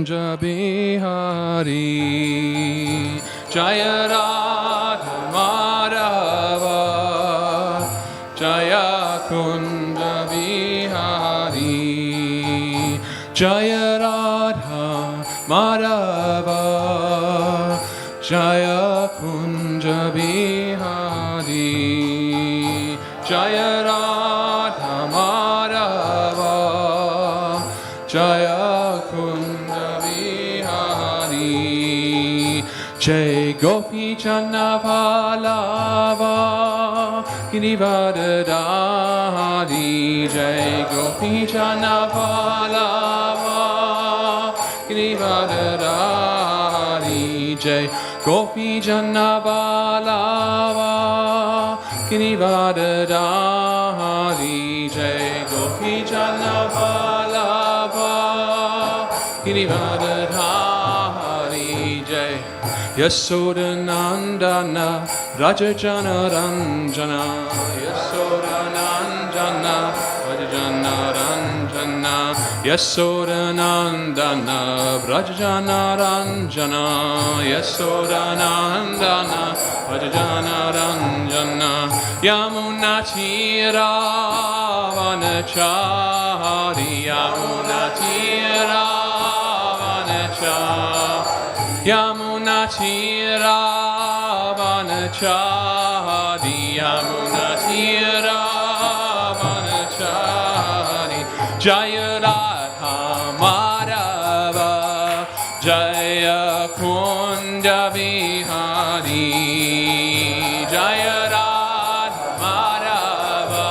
Kunja Bihari Jaya Radha Madhava Jaya Kunja Bihari Jaya Radha Madhava Jaya Kunja Bihari Jaya Radha Madhava Jaya Kunja Bihari Jai Gopi Channa Pallava Girivardhari Jai Gopi Channa Pallava Girivardhari Jai Gopi Channa Pallava Girivardhari Jai Gopi Channa Pallava Girivardhari Jai Yasodanandana Rajajana Ranjana Yasodanandana Rajajana Ranjana Yasodanandana Rajajana Ranjana Yasodanandana Rajajana Ranjana Yamunachira Vanachari Yamunachira Vanachari Yamunachira Vanachari Yamunachira Vanachari Jaya Radha Madhava Jaya Kunja Bihari Jaya Radha Madhava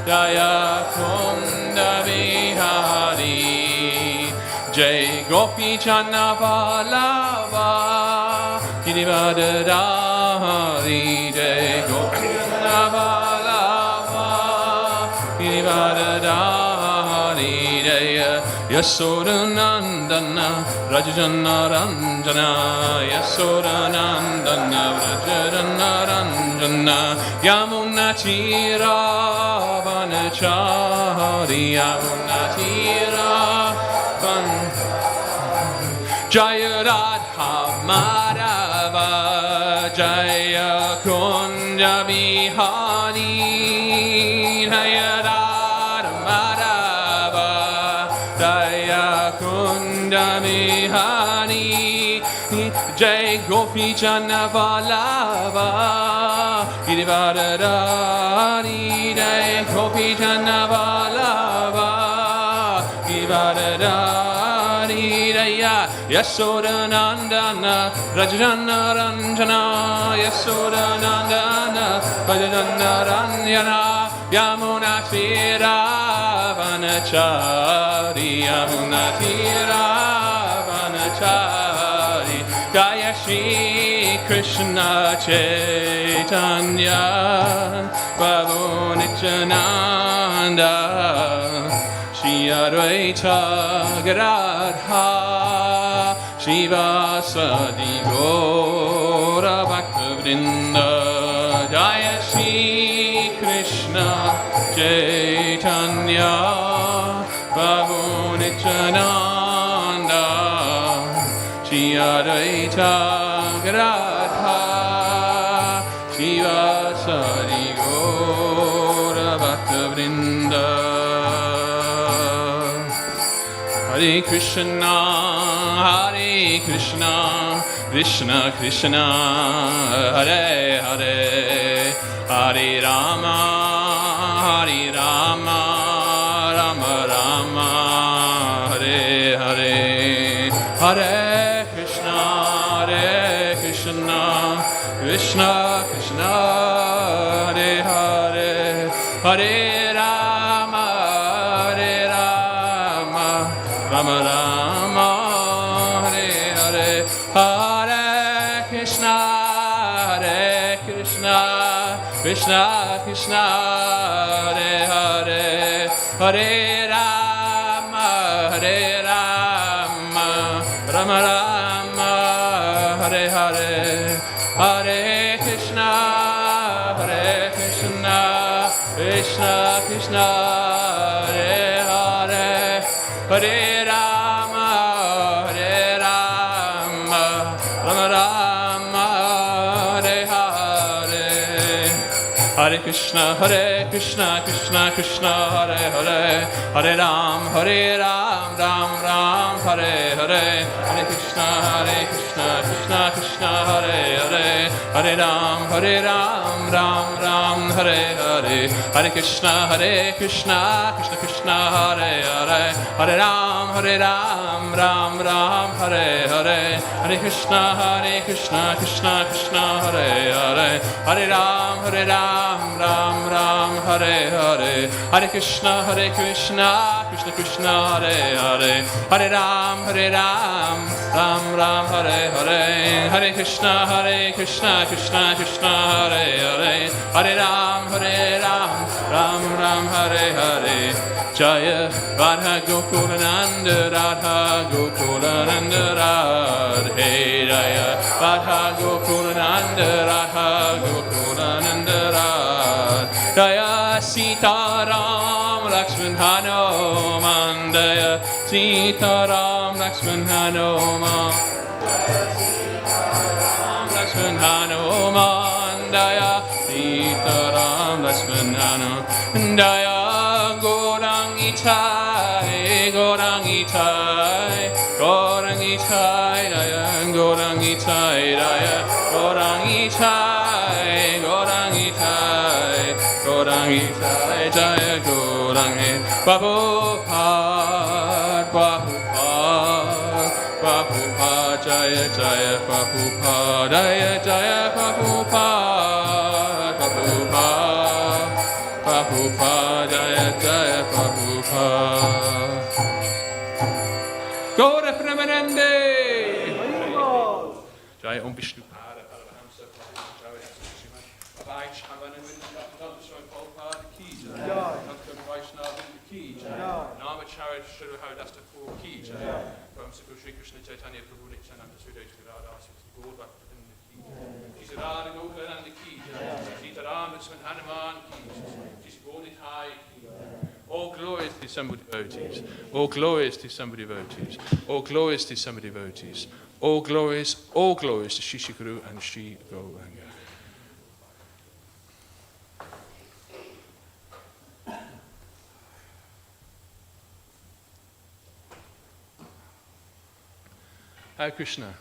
Jaya Kunja Bihari Jai Gopi Channa Pallava Girivardhari Jai Gopi Channa Pallava Girivardhari Jaya Yasodanandana Rajajana Ranjana Yasodanandana Rajajana Ranjana Yamunachira Vanachari Yamunachira Jaya Radha Madhava Jaya Kunja Bihari Jaya Radha Madhava Jaya Kunja Bihari Jai Gopi Channa Pallava Girivardhari Jai Gopi Channa Pallava Girivardhari Jaya Yasodanandana Rajajana Ranjana Yasodanandana Rajajana Ranjana Yamunachira Vanachari Yamunachira Vanachari Jaya Shri Krishna Chaitanya Prabhu Nityananda Shri Advaita Gadadha Shivasadi Gaura Bhaktivedanta Jaya Shri Krishna Chaitanya Prabhu Nityananda Shri Advaita Gadadha Shivasadi Gaura Bhaktivedanta Hare Krishna, Krishna Krishna, Hare Hare, Hare Rama, Rama Rama, Hare Hare, Hare Krishna, Krishna Krishna, Hare Hare, Hare Rama, Rama Rama, Hare Hare, Hare Krishna, Krishna Krishna, Hare Hare, Hare Rama, Rama Rama, Hare Hare, Hare Krishna, Krishna Krishna, Hare Hare, Hare Rama, Krishna, Krishna Krishna, Hare Hare, Hare Ram, Ram Ram, Hare Hare, Hare Krishna, Krishna Krishna, Hare Hare, Hare Ram, Ram Ram, Hare Hare, Hare Krishna, Krishna Krishna, Hare Hare, Hare Ram, Ram Ram, Hare Hare, Hare Krishna, Krishna Krishna, Hare Hare, Hare Ram, Ram Ram, Hare Hare, Hare Krishna, Krishna Krishna, Hare Hare, Hare Ram, Ram Ram, Hare Hare, Hare Krishna, Krishna Krishna, Hare Hare, Hare Ram, Ram Ram, Hare Hare. Jaya Radha Gokulananda, Radha Gokulananda, Radhe Jaya Radha Gokulananda, Radha Gokulananda, Radhe Jaya Sita Ram Lakshman Hanuman, Jaya Sita Ram Lakshman Hanuman, Lakshman Hanuman, Jaya Sita Ram Lakshman Hanuman, Jaya Gorang Itai, Gorang Itai, Gorang Itai, Daya, Gorang Itai, Daya, Gorang Itai, Gorang Itai, Gorang Itai, Jaya, Gorang Itai, Prabhupada, Prabhupada, Prabhupada, Jaya, Jaya, Prabhupada, Jaya, Jaya, Prabhupada, Prabhupada, Prabhupada, Jaya, Jaya, Prabhupada. Gaura Premanande! Jaya Om Vishnu Pada, Paramahamsa, Jaya Srimad Bhai Chavanand, Prabhupada Ki Jaya, Bhakti Vaishnava Ki Jaya, Namacharya Shri Haridasta Kaur Ki Jaya, Prabhupada Shri Krishna Chaitanya Prabhu Nityananda Sridhar Radha Sri Gaur Bhaktivedanta Ki Jaya, Shri Radha Gokulananda Ki Jaya, Sita Ram Lakshman Hanuman Ki Jaya. All glories to somebody devotees. All glories to somebody devotees. All glories to somebody devotees. All glories to Shri Guru and Shri Gauranga. Hare Krishna.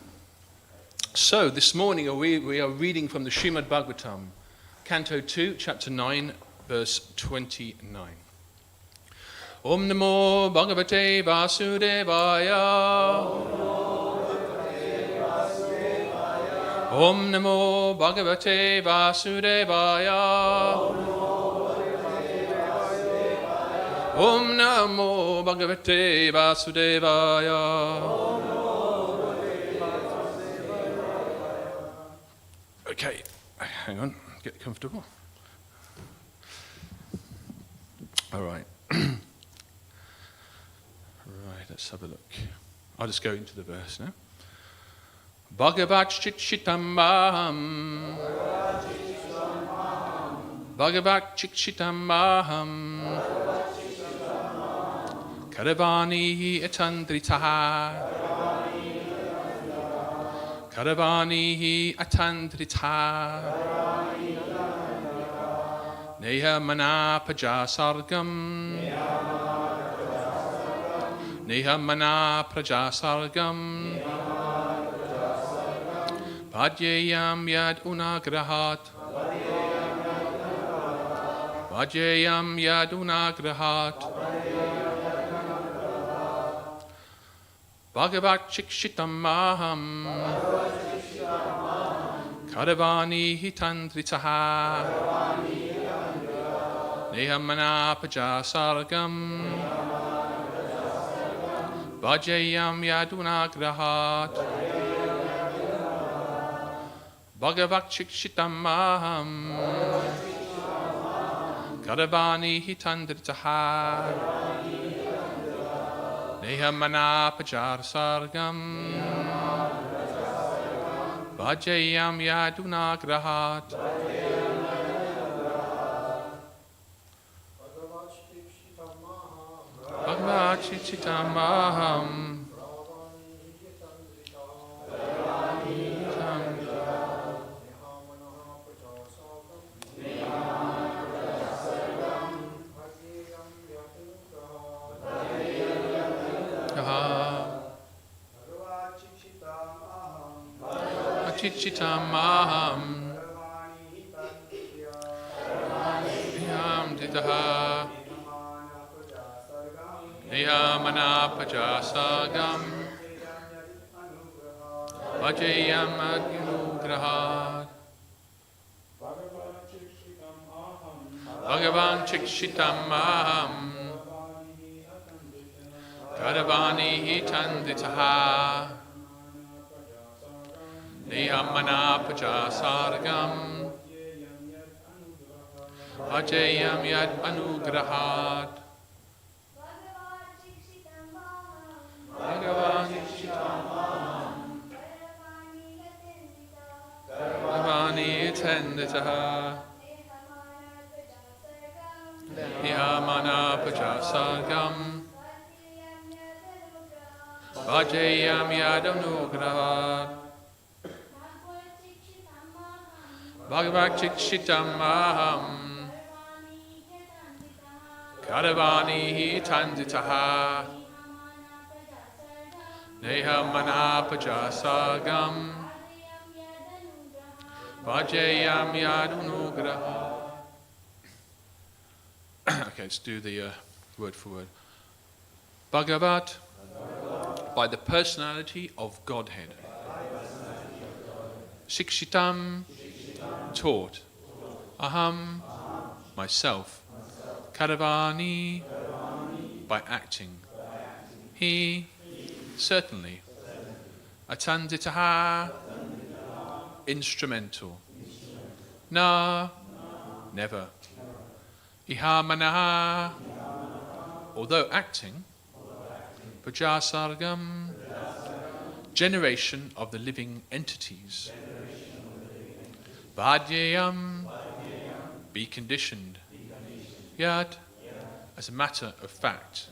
So this morning we are reading from the Srimad Bhagavatam, Canto 2, Chapter 9, verse 29. Om Namo Bhagavate Vasudevaya. Om Namo Bhagavate Vasudevaya. Om Namo Bhagavate Vasudevaya. Okay, hang on, get comfortable. All right. Right, let's have a look. I'll just go into the verse now. Bhagavat Chichitam Maham. Bhagavat Chichitam Maham. Karavani Atandritaha. Karavani Atandritaha. Neha Mana Prajasargam. Neha Mana Prajasargam. Bhajyayam Yad Unagrahat. Bhajyayam Yad Unagrahat. Bhagavat Chikshitam Maham. Karavani Hitandritaha. Nehamana Pajasargam. Bhajayam Yadunagrahat. Bhagavat Chikshitam Maham. Karavani Hitandritaha. Nehamana Pajasargam. Bhajayam Yadunagrahat. Bhagavat Chichitam Maham. Bhagavad-gita Maham Yam Ditaha Niyamana-pajasagam Vajayam Anugrahat Bhagavan Chikshitam Maham Kadavani Hitanditaha Niyamana-pajasagam Vajayam Yad Anugrahat Bhagavan Chikshitam Maham Kadavani Hitanditaha Niyamana-pajasagam Vajayam Yad Anugrahat Bhagavad-gita Maham Kadavani Hitanditaha Niyamana-pajasagam Vajayam Yad Anugrahat. Okay, let's do the word for word. Bhagavat, by the personality of Godhead. Shikshitam, taught. Aham, myself. Kadavani, by acting. He, certainly. Atanditaha, instrumental. Na, never. Ihamanaha, although acting. Pajasargam, generation of the living entities. Bhadyayam, be conditioned. Yad, as a matter of fact.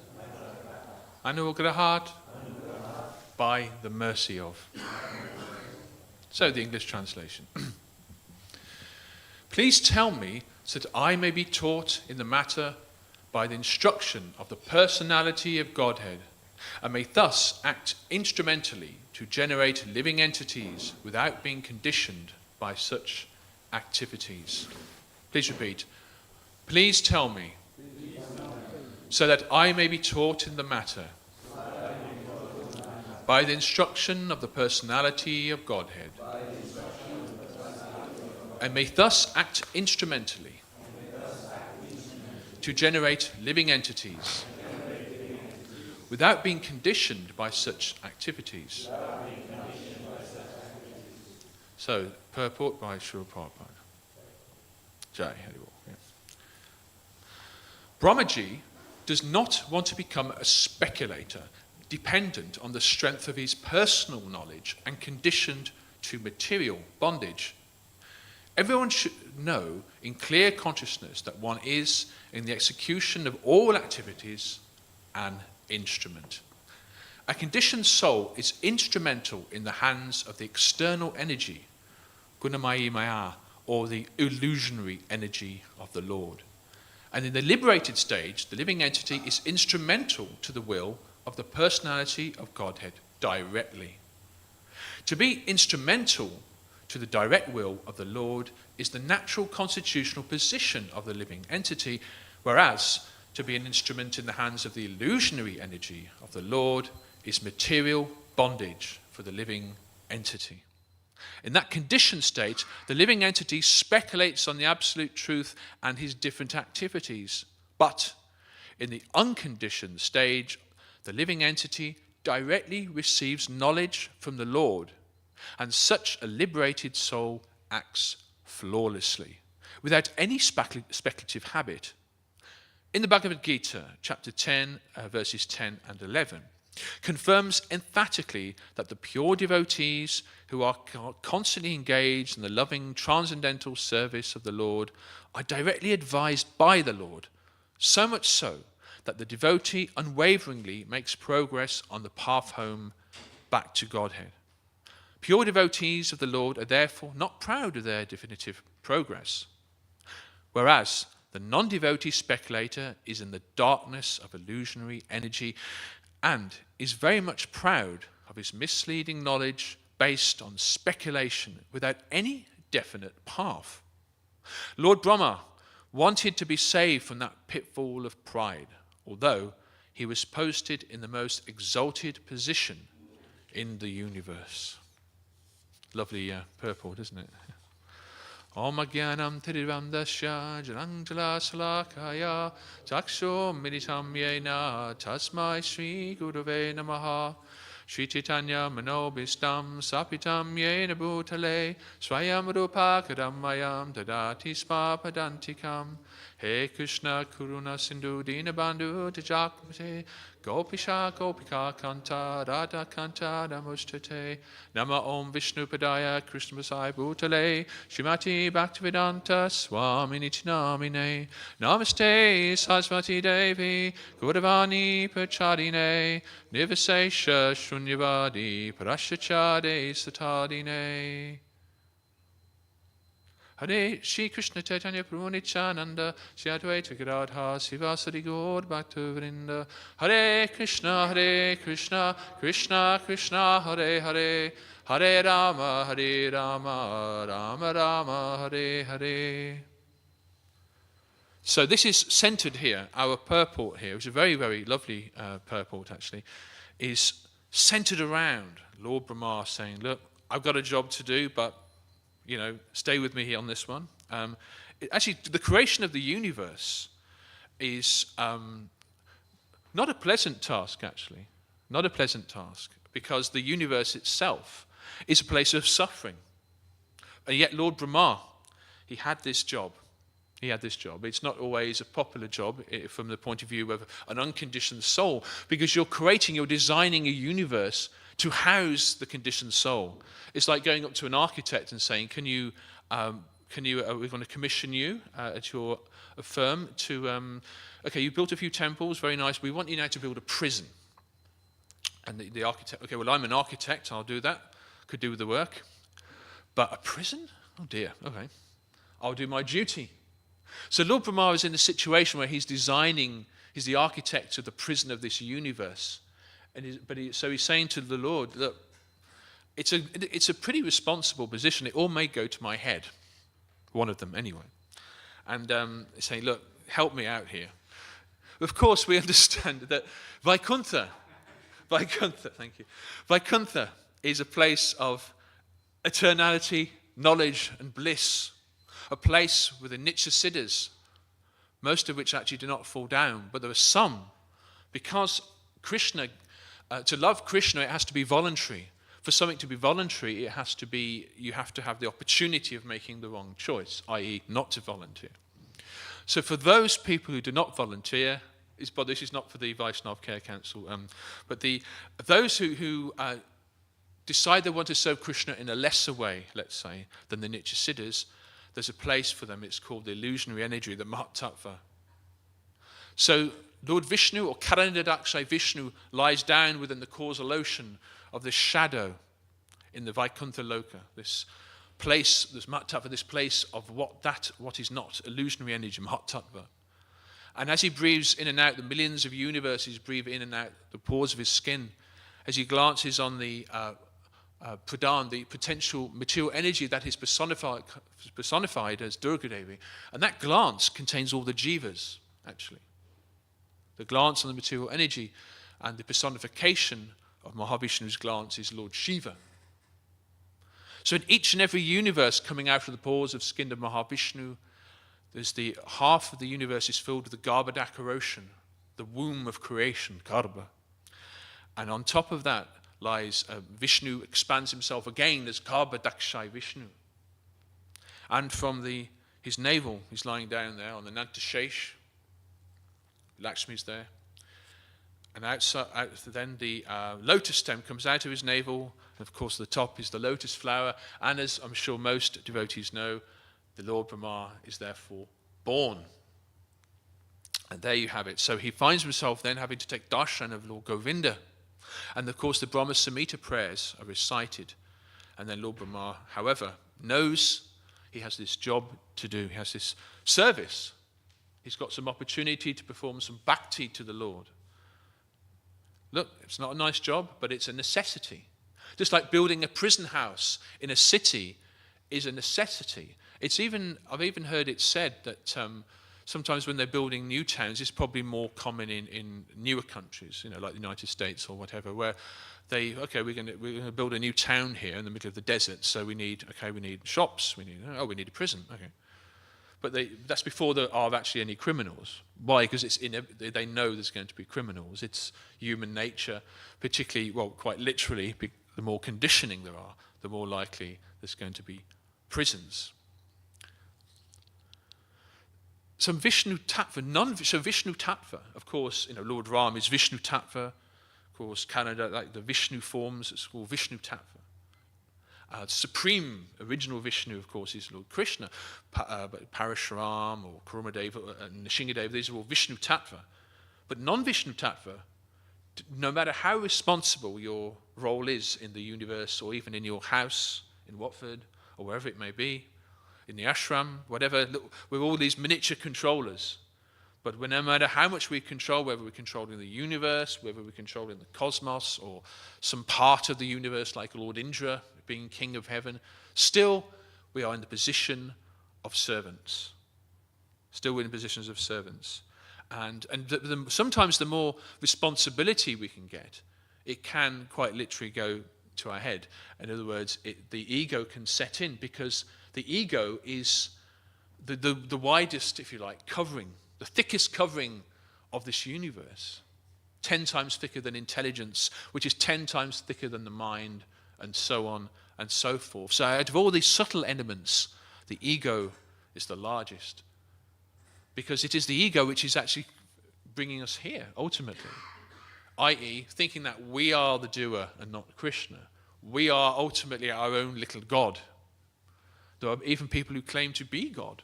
Anugrahat, by the mercy of. So the English translation. Please tell me so that I may be taught in the matter by the instruction of the personality of Godhead, and may thus act instrumentally to generate living entities without being conditioned by such activities. Please repeat. Please tell me, so that I may be taught in the matter by the instruction of the personality of Godhead, and may thus act instrumentally to generate living entities without being conditioned by such activities. So, purport by Srila Prabhupada. Jai Haribol. Yeah. Brahmaji does not want to become a speculator dependent on the strength of his personal knowledge and conditioned to material bondage. Everyone should know in clear consciousness that one is, in the execution of all activities, an instrument. A conditioned soul is instrumental in the hands of the external energy, Gunamayi Maya, or the illusionary energy of the Lord. And in the liberated stage, the living entity is instrumental to the will of the personality of Godhead directly. To be instrumental to the direct will of the Lord is the natural constitutional position of the living entity, whereas to be an instrument in the hands of the illusionary energy of the Lord is material bondage for the living entity. In that conditioned state, the living entity speculates on the absolute truth and his different activities. But in the unconditioned stage, the living entity directly receives knowledge from the Lord, and such a liberated soul acts flawlessly, without any speculative habit. In the Bhagavad-gita, chapter 10, verses 10 and 11, confirms emphatically that the pure devotees who are constantly engaged in the loving transcendental service of the Lord are directly advised by the Lord, so much so that the devotee unwaveringly makes progress on the path home back to Godhead. Pure devotees of the Lord are therefore not proud of their definitive progress, whereas the non-devotee speculator is in the darkness of illusionary energy and is very much proud of his misleading knowledge based on speculation without any definite path. Lord Brahma wanted to be saved from that pitfall of pride, although he was posted in the most exalted position in the universe. Lovely purport, isn't it? Om Agyanam Tirivandasya Jananjala Salakaya Taksho Militam Yena Tasmai Sri Gurave Namaha Sri Chaitanya Manobhistam Sapitam Yena Bhutale Swayam Rupa Kadamayam Dadati Spapadantikam He Krishna Kuruna Sindhu Dinabandhu Tajakmate Gopisha Gopika Kanta Radha Kanta Namustate Nama Om Vishnu Padaya Krishna Vasai Bhutale Srimati Bhaktivedanta Swamini Chinamine Namaste Saraswati Devi Gauravani Pachadine Nivasesha Shunyavadi Parashachade Satadine Hare Shri Krishna Chaitanya Prabhu Nityananda Shri Advaita Gadadhar Srivasadi Gaur Bhaktivinoda Hare Krishna Krishna Krishna Hare Hare Hare Rama Rama Rama Hare Hare. So this is centered here. Our purport here, which is a very, very lovely purport actually, is centered around Lord Brahma saying, look, I've got a job to do, but stay with me here on this one. Actually, the creation of the universe is not a pleasant task, actually. Not a pleasant task, because the universe itself is a place of suffering. And yet Lord Brahma, he had this job. It's not always a popular job from the point of view of an unconditioned soul, because you're designing a universe to house the conditioned soul. It's like going up to an architect and saying, we're going to commission you at your firm to, you built a few temples, very nice. We want you now to build a prison. And the architect, okay, well, I'm an architect, I'll do that. Could do the work. But a prison? Oh dear, okay. I'll do my duty. So Lord Brahma is in a situation where he's the architect of the prison of this universe. So he's saying to the Lord, look, it's a pretty responsible position. It all may go to my head, one of them anyway. And saying, look, help me out here. Of course, we understand that Vaikuntha, thank you. Vaikuntha is a place of eternality, knowledge, and bliss. A place with the Nitya Siddhas, most of which actually do not fall down, but there are some, because Krishna. To love Krishna, it has to be voluntary. For something to be voluntary, you have to have the opportunity of making the wrong choice, i.e. not to volunteer. So for those people who do not volunteer, but this is not for the Vaishnava Care Council, but those who decide they want to serve Krishna in a lesser way, let's say, than the Nitya Siddhas, there's a place for them. It's called the illusionary energy, the Mahatattva. So Lord Vishnu, or Karanadakshay Vishnu, lies down within the causal ocean of this shadow in the Vaikuntha Loka, this place, this Mahatattva, this place of what is not, illusionary energy, Mahatattva. And as he breathes in and out, the millions of universes breathe in and out the pores of his skin. As he glances on the pradhan, the potential material energy that is personified as Durga Devi, and that glance contains all the jivas, actually. The glance on the material energy and the personification of Mahavishnu's glance is Lord Shiva. So in each and every universe coming out of the pores of skin of Mahavishnu, there's the half of the universe is filled with the Garbhodaka ocean, the womb of creation, Garbha. And on top of that lies Vishnu expands himself again as Garbhodakshay Vishnu. And from his navel, he's lying down there on the Nantashesh. Lakshmi's there. And then the lotus stem comes out of his navel. And of course, the top is the lotus flower. And as I'm sure most devotees know, the Lord Brahma is therefore born. And there you have it. So he finds himself then having to take darshan of Lord Govinda. And of course, the Brahma-samhita prayers are recited. And then Lord Brahma, however, knows he has this job to do. He has this service. He's got some opportunity to perform some bhakti to the Lord. Look, it's not a nice job, but it's a necessity. Just like building a prison house in a city is a necessity. I've even heard it said that sometimes when they're building new towns, it's probably more common in newer countries, like the United States or whatever, where we're going to build a new town here in the middle of the desert, so we need shops, we need a prison, okay. But that's before there are actually any criminals. Why? Because they know there's going to be criminals. It's human nature, particularly, quite literally, the more conditioning there are, the more likely there's going to be prisons. Some Vishnu Tattva, so Vishnu Tattva, of course, Lord Ram is Vishnu Tattva. Of course, Canada, like the Vishnu forms, it's called Vishnu Tattva. Supreme original Vishnu, of course, is Lord Krishna. Parashuram or Kurumadeva and Nishingadeva, these are all Vishnu Tattva. But non-Vishnu Tattva, no matter how responsible your role is in the universe, or even in your house in Watford, or wherever it may be, in the ashram, whatever, we're all these miniature controllers. But no matter how much we control, whether we're controlling the universe, whether we're controlling the cosmos, or some part of the universe like Lord Indra, being king of heaven, still we are in the position of servants. Still we're in positions of servants. And sometimes the more responsibility we can get, it can quite literally go to our head. In other words, the ego can set in, because the ego is the widest, if you like, covering, the thickest covering of this universe. 10 times thicker than intelligence, which is 10 times thicker than the mind, and so on and so forth. So out of all these subtle elements, the ego is the largest. Because it is the ego which is actually bringing us here, ultimately. I.e., thinking that we are the doer and not Krishna. We are ultimately our own little God. There are even people who claim to be God,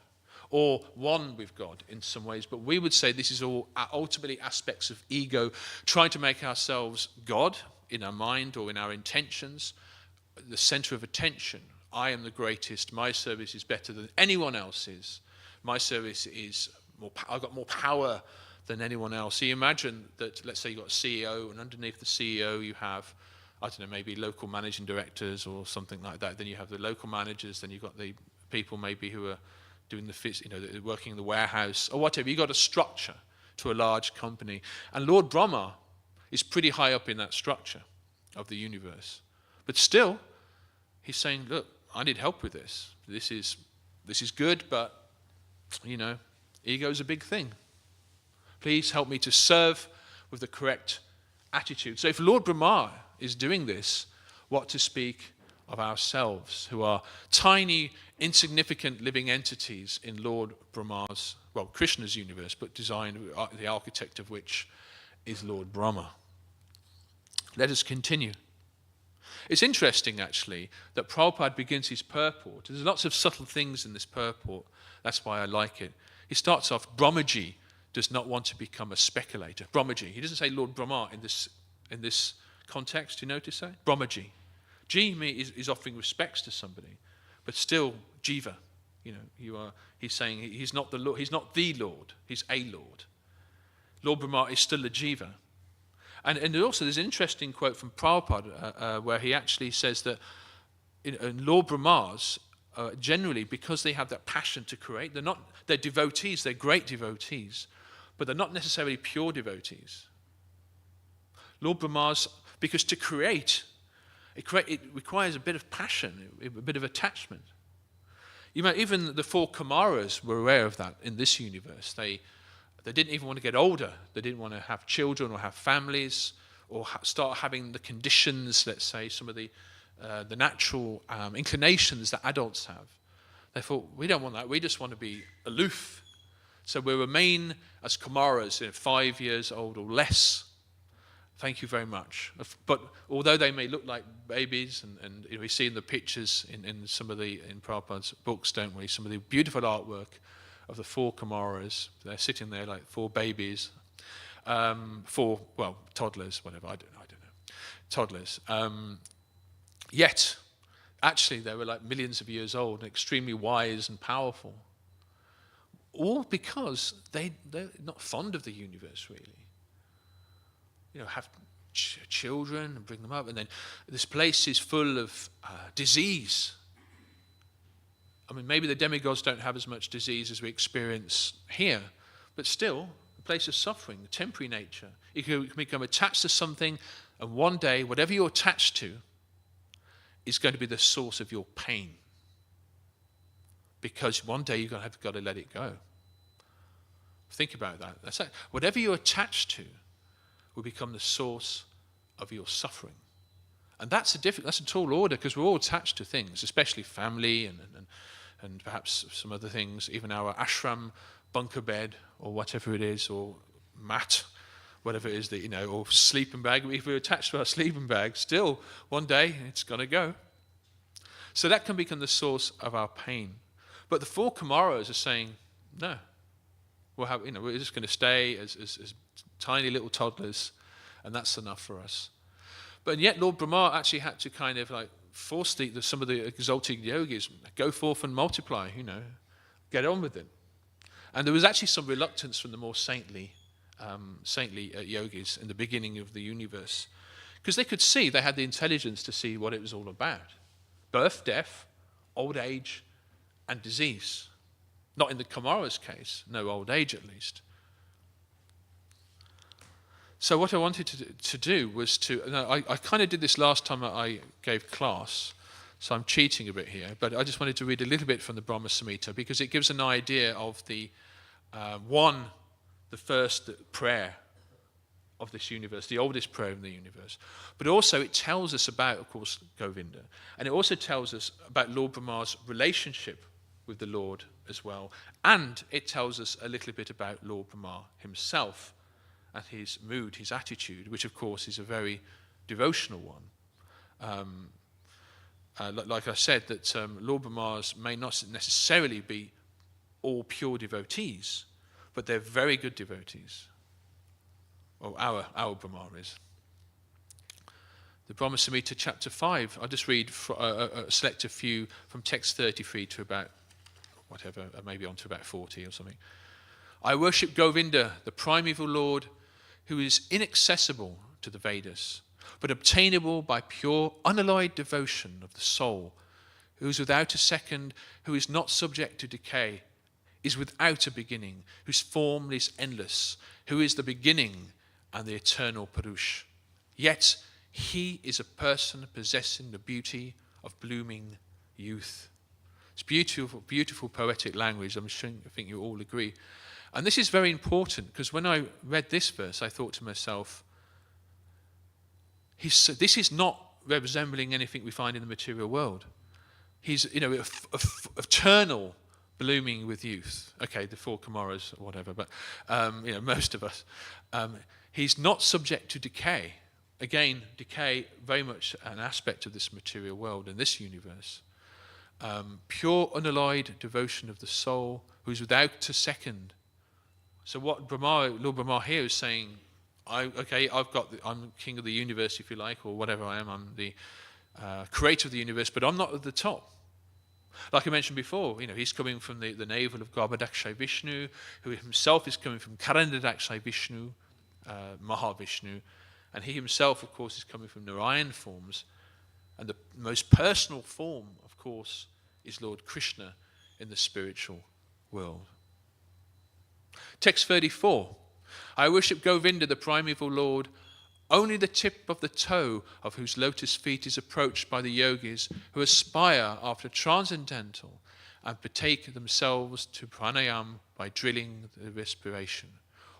or one with God in some ways. But we would say this is all ultimately aspects of ego, trying to make ourselves God in our mind or in our intentions, the center of attention. I am the greatest. My service is better than anyone else's. My service is I've got more power than anyone else. So you imagine that, let's say you've got a CEO, and underneath the CEO you have, I don't know, maybe local managing directors or something like that. Then you have the local managers. Then you've got the people maybe who are doing working in the warehouse or whatever. You've got a structure to a large company. And Lord Brahma is pretty high up in that structure of the universe. But still, he's saying, look, I need help with this. This is good, but, ego is a big thing. Please help me to serve with the correct attitude. So if Lord Brahma is doing this, what to speak of ourselves, who are tiny, insignificant living entities in Lord Brahma's, Krishna's universe, but designed, the architect of which is Lord Brahma. Let us continue. It's interesting, actually, that Prabhupada begins his purport. There's lots of subtle things in this purport. That's why I like it. He starts off, Brahmaji does not want to become a speculator. Brahmaji. He doesn't say Lord Brahma in this context. Do you notice that? Brahmaji. Ji is offering respects to somebody, but still Jiva. He's saying he's not the Lord. He's not the Lord. He's a Lord. Lord Brahma is still a Jiva. And also there's an interesting quote from Prabhupada where he actually says that Lord Brahmas, generally, because they have that passion to create, they're devotees, they're great devotees, but they're not necessarily pure devotees. Lord Brahmas, because to create, it requires a bit of passion, a bit of attachment. Even the four Kumaras were aware of that in this universe. They didn't even want to get older. They didn't want to have children or have families or start having the conditions, let's say, some of the natural inclinations that adults have. They thought, we don't want that. We just want to be aloof. So we remain as Kumaras, 5 years old or less. Thank you very much. But although they may look like babies, and we see in the pictures in Prabhupada's books, don't we, some of the beautiful artwork of the four Kumaras. They're sitting there like four babies, toddlers, whatever, I don't know, toddlers. Yet, actually, they were like millions of years old, and extremely wise and powerful. All because they're not fond of the universe, really. Have children and bring them up. And then this place is full of disease. I mean, maybe the demigods don't have as much disease as we experience here, but still, a place of suffering, a temporary nature. You can become attached to something, and one day, whatever you're attached to is going to be the source of your pain. Because one day you've got to let it go. Think about that. That's it. Whatever you're attached to will become the source of your suffering. And that's a tall order, because we're all attached to things, especially family and perhaps some other things, even our ashram bunker bed or whatever it is, or mat, whatever it is that, or sleeping bag. If we're attached to our sleeping bag, still one day it's going to go. So that can become the source of our pain. But the four Kumaras are saying, no, we're just going to stay as tiny little toddlers, and that's enough for us. But yet Lord Brahma actually had to kind of like force some of the exalted yogis, go forth and multiply, get on with it. And there was actually some reluctance from the more saintly yogis in the beginning of the universe, because they could see, they had the intelligence to see what it was all about. Birth, death, old age, and disease. Not in the Kumara's case, no old age at least. So what I wanted to do was I kind of did this last time I gave class, so I'm cheating a bit here, but I just wanted to read a little bit from the Brahma-samhita, because it gives an idea of the first prayer of this universe, the oldest prayer in the universe. But also it tells us about, of course, Govinda, and it also tells us about Lord Brahma's relationship with the Lord as well, and it tells us a little bit about Lord Brahma himself and his mood, his attitude, which of course is a very devotional one. Like I said, that Lord Brahma's may not necessarily be all pure devotees, but they're very good devotees. Or our Brahma is. The Brahma-samhita chapter 5, I'll just read select a few from text 33 to about whatever, maybe on to about 40 or something. I worship Govinda, the primeval Lord, who is inaccessible to the Vedas, but obtainable by pure, unalloyed devotion of the soul, who is without a second, who is not subject to decay, is without a beginning, whose form is endless, who is the beginning and the eternal Purush. Yet he is a person possessing the beauty of blooming youth. It's beautiful, beautiful poetic language. I think you all agree. And this is very important, because when I read this verse, I thought to myself, this is not resembling anything we find in the material world. He's, eternal, blooming with youth. Okay, the four Kumaras or whatever, but most of us. He's not subject to decay. Again, decay, very much an aspect of this material world and this universe. Pure, unalloyed devotion of the soul, who is without a second. So what Lord Brahma here is saying, I'm king of the universe, if you like, or whatever I am. I'm the creator of the universe, but I'm not at the top. Like I mentioned before, he's coming from the navel of Garbhadakshay Vishnu, who himself is coming from Karandadakshay Vishnu, Mahavishnu, and he himself, of course, is coming from Narayan forms. And the most personal form, of course, is Lord Krishna in the spiritual world. Text 34. I worship Govinda, the primeval Lord, only the tip of the toe of whose lotus feet is approached by the yogis who aspire after transcendental and betake themselves to pranayam by drilling the respiration,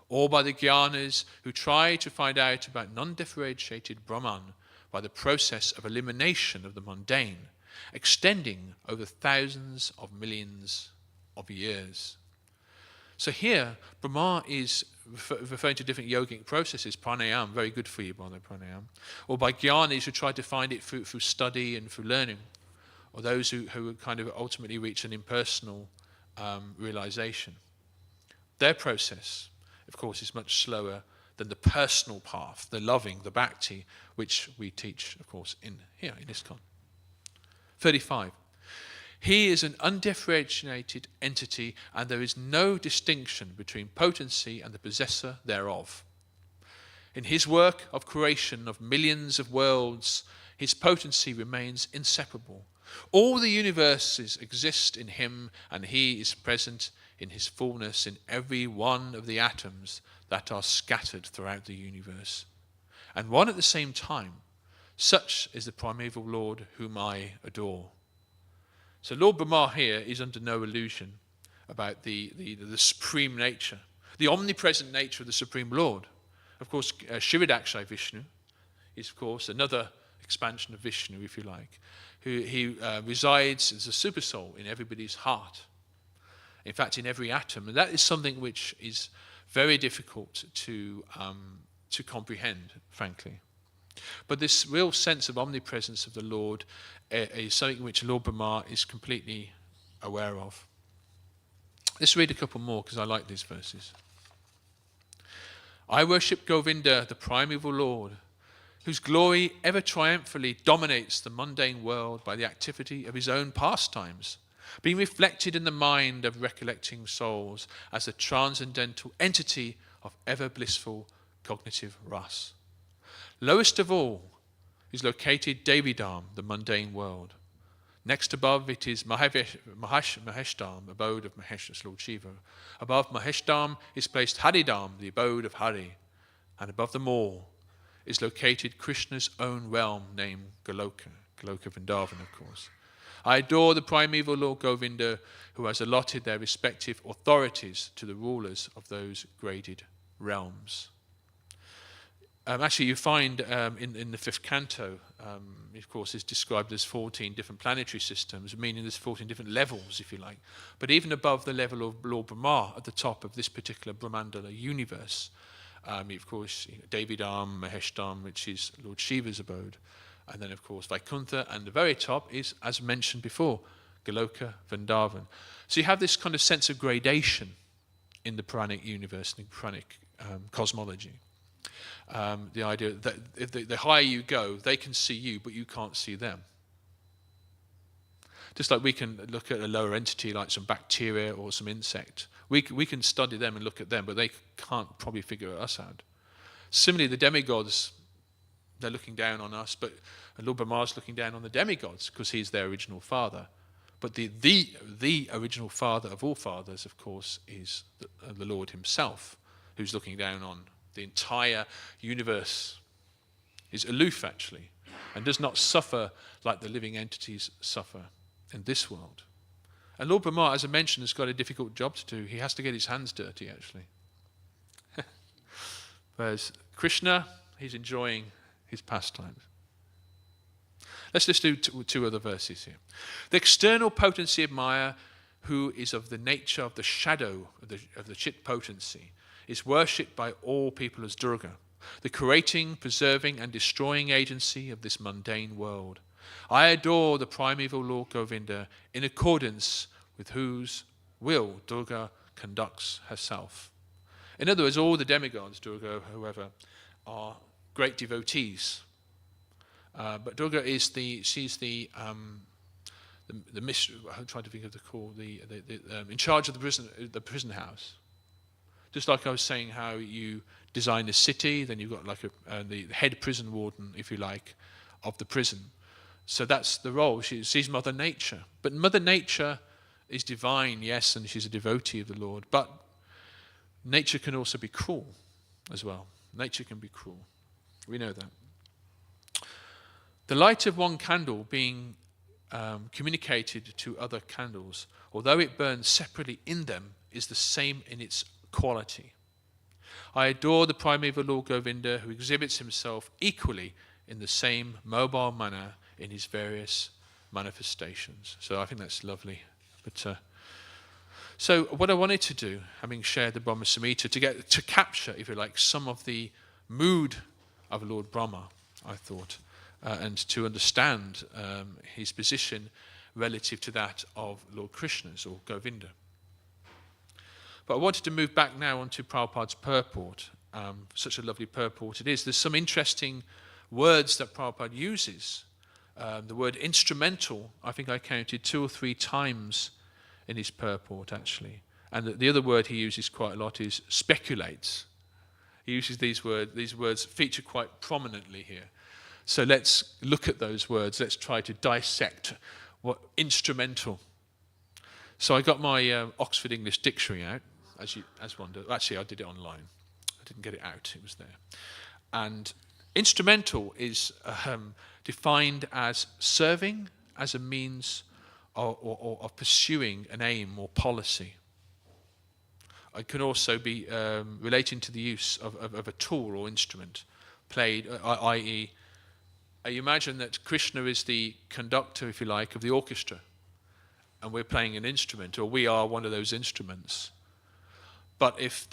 or by the jnanas who try to find out about non-differentiated Brahman by the process of elimination of the mundane, extending over thousands of millions of years. So here, Brahma is referring to different yogic processes, pranayam, very good for you, by the pranayam, or by jnanis who try to find it through study and through learning, or those who kind of ultimately reach an impersonal realization. Their process, of course, is much slower than the personal path, the loving, the bhakti, which we teach, of course, in ISKCON. 35. He is an undifferentiated entity, and there is no distinction between potency and the possessor thereof. In his work of creation of millions of worlds, his potency remains inseparable. All the universes exist in him, and he is present in his fullness in every one of the atoms that are scattered throughout the universe. And one at the same time, such is the primeval Lord whom I adore. So Lord Brahma here is under no illusion about the supreme nature, the omnipresent nature of the Supreme Lord. Of course, Shivadakshay Vishnu is, of course, another expansion of Vishnu, if you like, who resides as a supersoul in everybody's heart. In fact, in every atom. And that is something which is very difficult to comprehend, frankly. But this real sense of omnipresence of the Lord is something which Lord Brahma is completely aware of. Let's read a couple more because I like these verses. I worship Govinda, the primeval Lord, whose glory ever triumphantly dominates the mundane world by the activity of his own pastimes, being reflected in the mind of recollecting souls as a transcendental entity of ever blissful cognitive rasa. Lowest of all is located Devidam, the mundane world. Next above it is Maheshdam, abode of Mahesh, Lord Shiva. Above Maheshdam is placed Haridam, the abode of Hari. And above them all is located Krishna's own realm named Goloka, Goloka Vrindavan, of course. I adore the primeval Lord Govinda, who has allotted their respective authorities to the rulers of those graded realms. Actually, you find in the fifth canto, of course, is described as 14 different planetary systems, meaning there's 14 different levels, if you like. But even above the level of Lord Brahma, at the top of this particular Brahmandala universe, of course, Devidam, Maheshdam, which is Lord Shiva's abode. And then, of course, Vaikuntha, and the very top is, as mentioned before, Goloka Vrindavan. So you have this kind of sense of gradation in the Puranic universe, in the Puranic cosmology. The idea that if the higher you go, they can see you, but you can't see them. Just like we can look at a lower entity like some bacteria or some insect. We can study them and look at them, but they can't probably figure us out. Similarly, the demigods, they're looking down on us, but Lord Brahma is looking down on the demigods because he's their original father. But the original father of all fathers, of course, is the Lord himself, who's looking down on the entire universe, is aloof actually, and does not suffer like the living entities suffer in this world. And Lord Brahma, as I mentioned, has got a difficult job to do. He has to get his hands dirty actually. Whereas Krishna, he's enjoying his pastimes. Let's just do two other verses here. The external potency of Maya, who is of the nature of the shadow of the Chit potency, is worshipped by all people as Durga, the creating, preserving, and destroying agency of this mundane world. I adore the primeval Lord Govinda in accordance with whose will Durga conducts herself. In other words, all the demigods, Durga, whoever, are great devotees. But Durga is she's the I'm trying to think of the call, in charge of the prison house. Just like I was saying, how you design a city, then you've got like the head prison warden, if you like, of the prison. So that's the role. She's Mother Nature. But Mother Nature is divine, yes, and she's a devotee of the Lord. But nature can also be cruel as well. Nature can be cruel. We know that. The light of one candle being communicated to other candles, although it burns separately in them, is the same in its quality. I adore the primeval Lord Govinda, who exhibits himself equally in the same mobile manner in his various manifestations. So I think that's lovely. But so what I wanted to do, having shared the Brahma-samhita, to capture, if you like, some of the mood of Lord Brahma, I thought, and to understand his position relative to that of Lord Krishna's or Govinda. But I wanted to move back now onto Prabhupada's purport. Such a lovely purport it is. There's some interesting words that Prabhupada uses. The word instrumental, I think I counted 2 or 3 times in his purport, actually. And the other word he uses quite a lot is speculates. He uses these words. These words feature quite prominently here. So let's look at those words. Let's try to dissect what instrumental. So I got my Oxford English Dictionary out, as one does. Actually, I did it online. I didn't get it out. It was there. And instrumental is defined as serving as a means of pursuing an aim or policy. It can also be relating to the use of a tool or instrument played, i.e., you imagine that Krishna is the conductor, if you like, of the orchestra, and we're playing an instrument, or we are one of those instruments. But if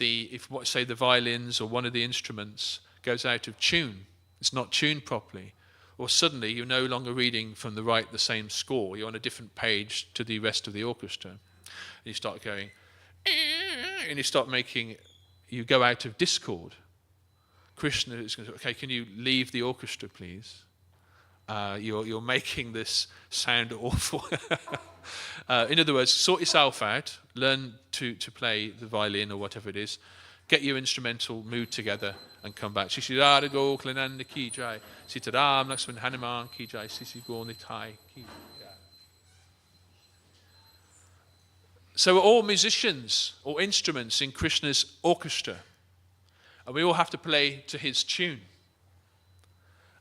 say the violins or one of the instruments goes out of tune, it's not tuned properly, or suddenly you're no longer reading from the same score, you're on a different page to the rest of the orchestra, and you start going, and you go out of discord. Krishna is going to say, okay, can you leave the orchestra, please? You're making this sound awful. In other words, sort yourself out, learn to play the violin or whatever it is, get your instrumental mood together and come back. Shri Radha Gokulananda Ki Jai, Sitaram Lakshman Hanuman Ki Jai, Sisi Gornitai Ki Jai. So we're all musicians or instruments in Krishna's orchestra, and we all have to play to his tune,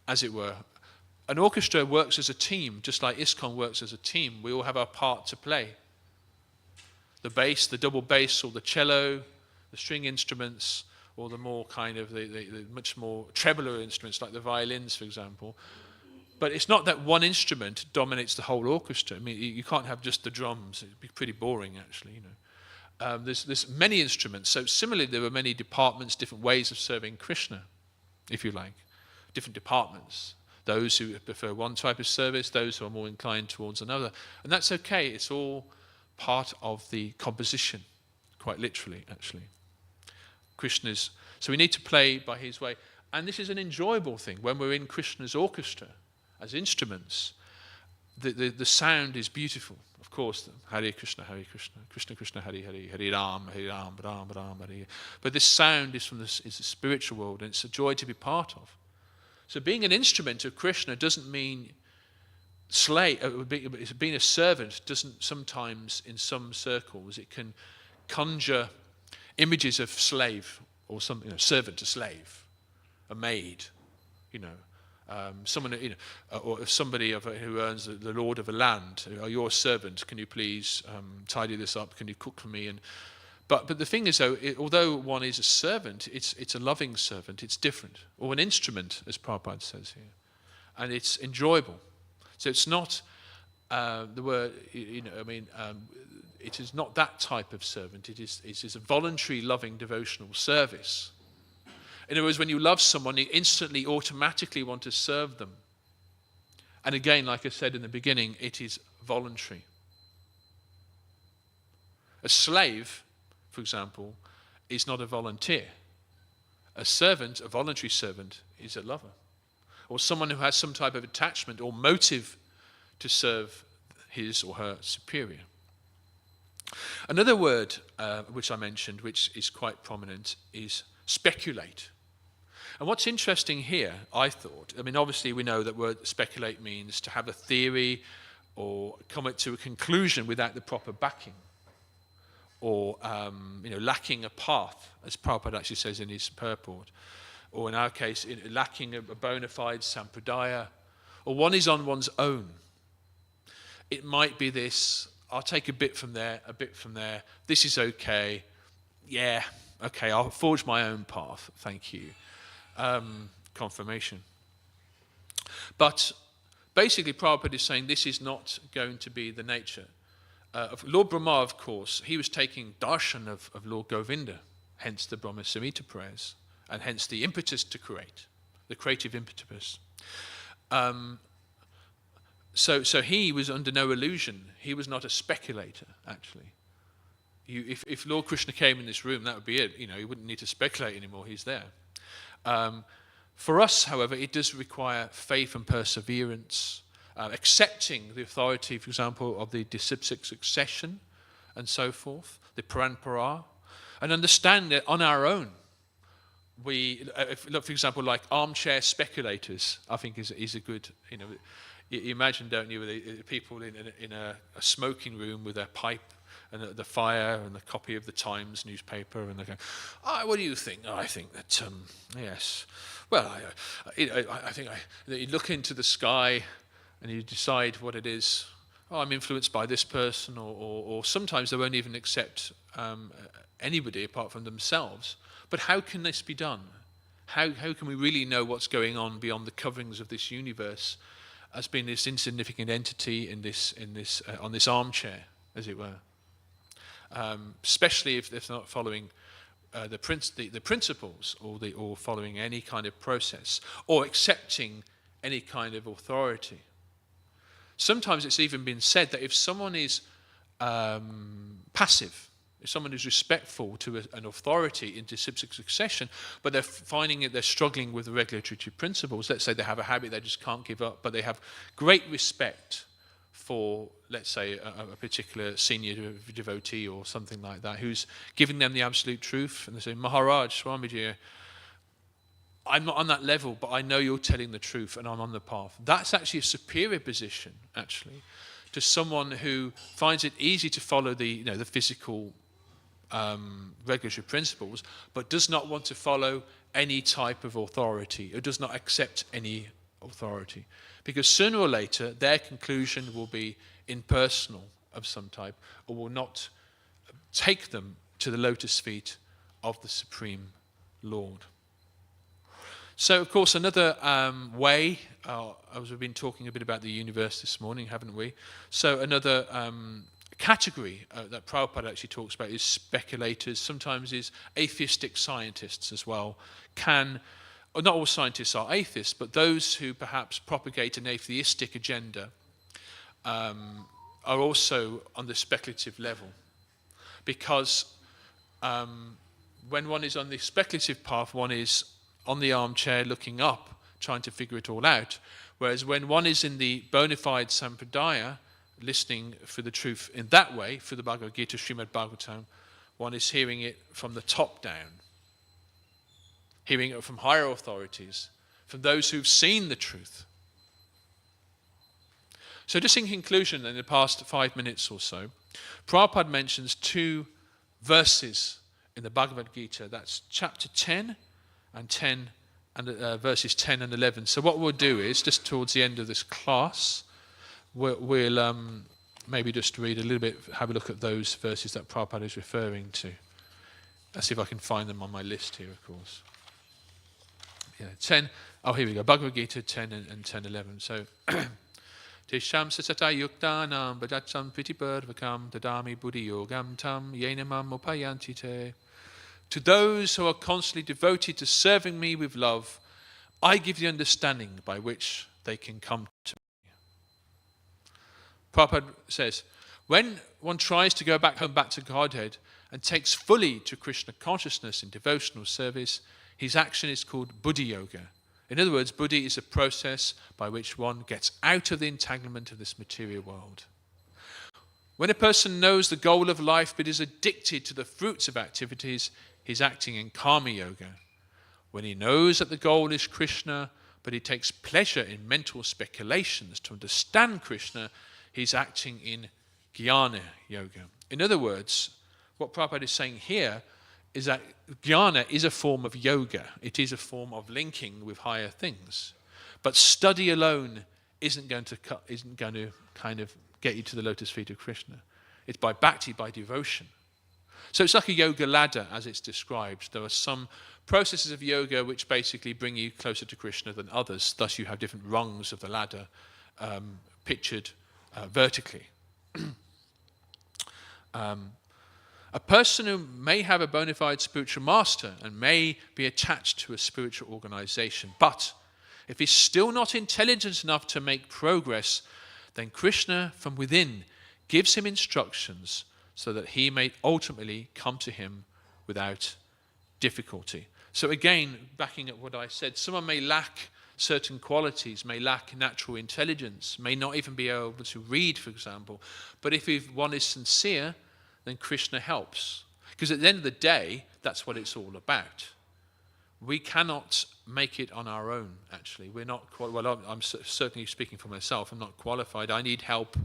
as it were. An orchestra works as a team, just like ISKCON works as a team. We all have our part to play. The bass, the double bass, or the cello, the string instruments, or the more kind of the much more trebler instruments like the violins, for example. But it's not that one instrument dominates the whole orchestra. I mean, you can't have just the drums. It'd be pretty boring, actually. There's many instruments. So similarly, there are many departments, different ways of serving Krishna, if you like, different departments. Those who prefer one type of service, those who are more inclined towards another. And that's okay. It's all part of the composition, quite literally, actually. Krishna's. So we need to play by his way. And this is an enjoyable thing. When we're in Krishna's orchestra, as instruments, the sound is beautiful. Of course, Hare Krishna, Krishna Krishna, Hare Hare, Hare Ram, Ram Ram, Hare. But this sound is is the spiritual world, and it's a joy to be part of. So being an instrument of Krishna doesn't mean being a servant doesn't sometimes, in some circles, it can conjure images of slave or something, servant to slave, a maid, someone, or somebody who earns the lord of a land. You're a servant. Can you please tidy this up? Can you cook for me? But the thing is, though, although one is a servant, it's a loving servant. It's different, or an instrument, as Prabhupada says here, and it's enjoyable. So it's not the word. It is not that type of servant. It is a voluntary, loving, devotional service. In other words, when you love someone, you instantly, automatically want to serve them. And again, like I said in the beginning, it is voluntary. A slave, for example, is not a volunteer. A servant, a voluntary servant, is a lover. Or someone who has some type of attachment or motive to serve his or her superior. Another word which I mentioned, which is quite prominent, is speculate. And what's interesting here, I thought, obviously we know that word speculate means to have a theory or come to a conclusion without the proper backing, or lacking a path, as Prabhupada actually says in his purport, or in our case, lacking a bona fide sampradaya, or one is on one's own. It might be this, I'll take a bit from there, this is okay, yeah, okay, I'll forge my own path, thank you. Confirmation. But basically Prabhupada is saying this is not going to be the nature. Of Lord Brahma, of course, he was taking darshan of Lord Govinda, hence the Brahma-samhita prayers, and hence the impetus to create, the creative impetus. So he was under no illusion. He was not a speculator, actually. If Lord Krishna came in this room, that would be it. He wouldn't need to speculate anymore. He's there. For us, however, it does require faith and perseverance, accepting the authority, for example, of the disciplic succession and so forth, the parampara, and understand that on our own look, for example, like armchair speculators, I think is a good, you imagine, don't you, the people in a smoking room with their pipe and the fire and the copy of the Times newspaper, and they go, what do you think? I think that, yes, well, I think that you look into the sky and you decide what it is. I'm influenced by this person, or sometimes they won't even accept anybody apart from themselves. But how can this be done? How can we really know what's going on beyond the coverings of this universe as being this insignificant entity on this armchair, as it were? Especially if they're not following the principles, or following any kind of process, or accepting any kind of authority. Sometimes it's even been said that if someone is passive, if someone is respectful to an authority into subsequent succession, but they're finding they're struggling with the regulatory principles, let's say they have a habit they just can't give up, but they have great respect for, let's say, a particular senior devotee or something like that, who's giving them the absolute truth, and they say, Maharaj, Swamiji, I'm not on that level, but I know you're telling the truth and I'm on the path. That's actually a superior position, actually, to someone who finds it easy to follow the physical regulatory principles, but does not want to follow any type of authority, or does not accept any authority. Because sooner or later, their conclusion will be impersonal of some type, or will not take them to the lotus feet of the Supreme Lord. So, of course, another way, as we've been talking a bit about the universe this morning, haven't we? So another category that Prabhupada actually talks about is speculators, sometimes is atheistic scientists as well. Not all scientists are atheists, but those who perhaps propagate an atheistic agenda are also on the speculative level. Because when one is on the speculative path, one is on the armchair looking up, trying to figure it all out. Whereas when one is in the bona fide sampradaya, listening for the truth in that way, for the Bhagavad-gita, Srimad Bhagavatam, one is hearing it from the top down, hearing it from higher authorities, from those who've seen the truth. So just in conclusion, in the past 5 minutes or so, Prabhupada mentions 2 verses in the Bhagavad-gita. That's chapter 10 and 10 and verses 10 and 11. So what we'll do is, just towards the end of this class, we'll maybe just read a little bit, have a look at those verses that Prabhupada is referring to. Let's see if I can find them on my list here, of course. Yeah, 10. Oh, here we go. Bhagavad-gita 10 and 10, 11. So, Tesham sasata yuktanam bhajatsam pritiparvakam dadami buddhi yogam tam yenamam upayanti te. To those who are constantly devoted to serving me with love, I give the understanding by which they can come to me. Prabhupada says, when one tries to go back to Godhead and takes fully to Krishna consciousness in devotional service, his action is called buddhi yoga. In other words, buddhi is a process by which one gets out of the entanglement of this material world. When a person knows the goal of life but is addicted to the fruits of activities, he's acting in karma yoga. When he knows that the goal is Krishna, but he takes pleasure in mental speculations to understand Krishna, he's acting in jnana yoga. In other words, what Prabhupada is saying here is that jnana is a form of yoga. It is a form of linking with higher things. But study alone isn't going to kind of get you to the lotus feet of Krishna. It's by bhakti, by devotion. So it's like a yoga ladder, as it's described. There are some processes of yoga which basically bring you closer to Krishna than others. Thus you have different rungs of the ladder pictured vertically. A person who may have a bona fide spiritual master and may be attached to a spiritual organization, but if he's still not intelligent enough to make progress, then Krishna from within gives him instructions so that he may ultimately come to him without difficulty. So again, backing up what I said, someone may lack certain qualities, may lack natural intelligence, may not even be able to read, for example. But if one is sincere, then Krishna helps. Because at the end of the day, that's what it's all about. we cannot make it on our own, actually. We're not, I'm certainly speaking for myself, I'm not qualified. I need help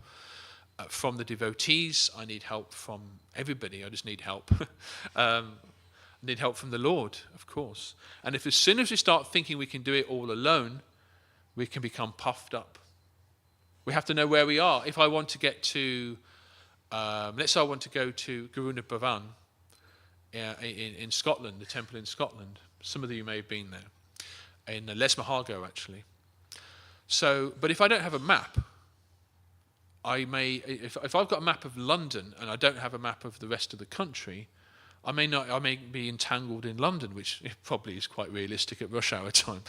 from the devotees. I need help from everybody. I just need help. I need help from the Lord, of course. And if as soon as we start thinking we can do it all alone, we can become puffed up. We have to know where we are. If I want to get to, let's say I want to go to Garuna Bhavan in Scotland, the temple in Scotland. Some of you may have been there. In Les Mahago, actually. So, but if I don't have a map, I may, if I've got a map of London and I don't have a map of the rest of the country, I may be entangled in London, which probably is quite realistic at rush hour time,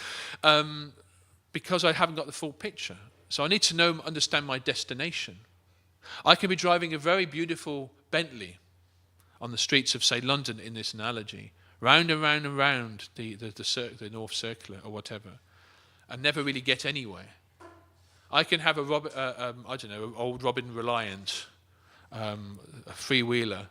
because I haven't got the full picture. So I need to understand my destination. I can be driving a very beautiful Bentley on the streets of, say, London in this analogy, round and round and round the North Circular or whatever, and never really get anywhere. I can have old Robin Reliant, a freewheeler,